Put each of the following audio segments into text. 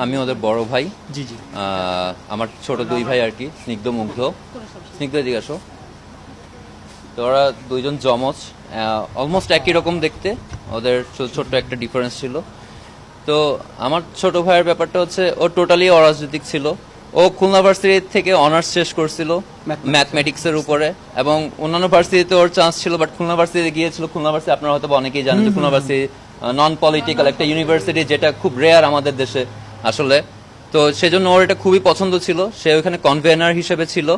আমি ওদের বড় ভাই। জি জি। আমার ছোট দুই ভাই আর কি, স্নিগ্ধ মুগ্ধ। স্নিগ্ধ এদিকে আসো। তো ওরা দুইজন জমজ, অলমোস্ট একই রকম দেখতে, ওদের ছোট্ট একটা ডিফারেন্স ছিল। তো আমার ছোট ভাইয়ের ব্যাপারটা হচ্ছে ও টোটালি অরাজনৈতিক ছিল। ও খুলনা ভার্সিটি থেকে অনার্স শেষ করছিল ম্যাথমেটিক্সের উপরে, এবং অন্যান্য ভার্সিটিতে ওর চান্স ছিল, বাট খুলনা ভার্সিটিতে গিয়েছিল। খুলনা ভার্সিটি আপনারা হয়তো অনেকেই জানেন যে খুলনা ভার্সিটি নন পলিটিক্যাল একটা ইউনিভার্সিটি, যেটা খুব রেয়ার আমাদের দেশে আসলে। তো সেজন্য ওর এটা খুবই পছন্দ ছিল। সে ওখানে কনভেনার হিসেবে ছিল,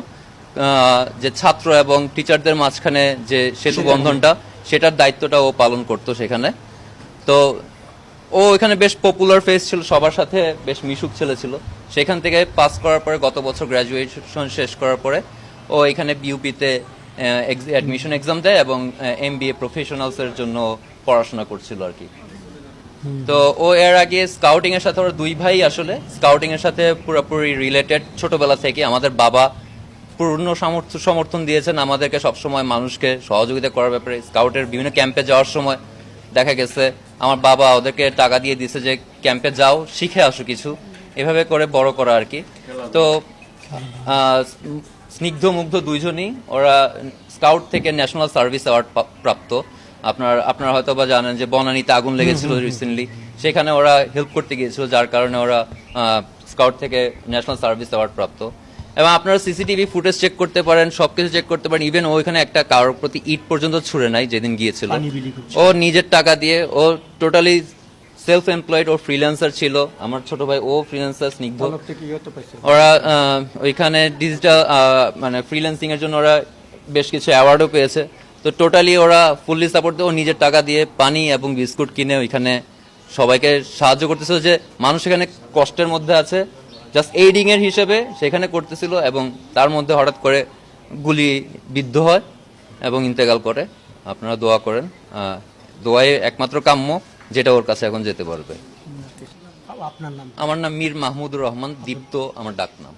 যে ছাত্র এবং টিচারদের মাঝখানে যে সেতু বন্ধনটা, সেটার দায়িত্বটা ও পালন করতো সেখানে। তো ও এখানে বেশ পপুলার ফেস ছিল, সবার সাথে বেশ মিশুক ছেলে ছিল। সেখান থেকে পাস করার পরে, গত বছর গ্র্যাজুয়েশন শেষ করার পরে ও এখানে বিউপিতে অ্যাডমিশন এক্সাম দেয় এবং MBA প্রফেশনালসের জন্য পড়াশোনা করছিল আর কি। তো ও এর আগে স্কাউটিং এর সাথে, ওরা দুই ভাই আসলে স্কাউটিং এর সাথে পুরোপুরি রিলেটেড ছোটবেলা থেকে। আমাদের বাবা পূর্ণ সমর্থন দিয়েছেন আমাদেরকে, সবসময় মানুষকে সহযোগিতা করার ব্যাপারে। স্কাউটের বিভিন্ন ক্যাম্পে যাওয়ার সময় দেখা গেছে আমার বাবা ওদেরকে টাকা দিয়ে দিছে যে ক্যাম্পে যাও, শিখে আসো কিছু, এভাবে করে বড় করা আর কি। তো স্নিগ্ধ মুগ্ধ দুইজনই ওরা স্কাউট থেকে ন্যাশনাল সার্ভিস অ্যাওয়ার্ড প্রাপ্ত। আপনারা হয়তো বা জানেন যে বনানীতে আগুন লেগেছিল রিসেন্টলি, সেখানে ওরা হেল্প করতে গিয়েছিল, যার কারণে ওরা স্কাউট থেকে ন্যাশনাল সার্ভিস অ্যাওয়ার্ড প্রাপ্ত। এবং আপনারা সিসিটিভি ফুটেজ চেক করতে পারেন, সবকিছু চেক করতে পারেন। ইভেন ওইখানে একটা কারোর প্রতি ইট পর্যন্ত ছুড়ে নাই যেদিন গিয়েছিল। ও নিজের টাকা দিয়ে, ও টোটালি সেলফ এমপ্লয়েড, ও ফ্রিল্যান্সার ছিল। আমার ছোট ভাই ও ফ্রিল্যান্সার, স্নিগ্ধ। ওরা ওইখানে ডিজিটাল মানে ফ্রিল্যান্সিং এর জন্য ওরা বেশ কিছু অ্যাওয়ার্ডও পেয়েছে। তো টোটালি ওরা ফুললি সাপোর্ট দিয়ে, ও নিজের টাকা দিয়ে পানি এবং বিস্কুট কিনে ওইখানে সবাইকে সাহায্য করতেছিল। যে মানুষ এখানে কষ্টের মধ্যে আছে, জাস্ট এইডিং এর হিসেবে সেখানে করতেছিল, এবং তার মধ্যে হঠাৎ করে গুলি বিদ্ধ হয় এবং ইন্তেকাল করে। আপনারা দোয়া করেন, দোয়াই একমাত্র কাম্য, যেটা ওর কাছে এখন যেতে পারবে। আপনার নাম? আমার নাম মীর মাহমুদুর রহমান, দীপ্ত আমার ডাক নাম।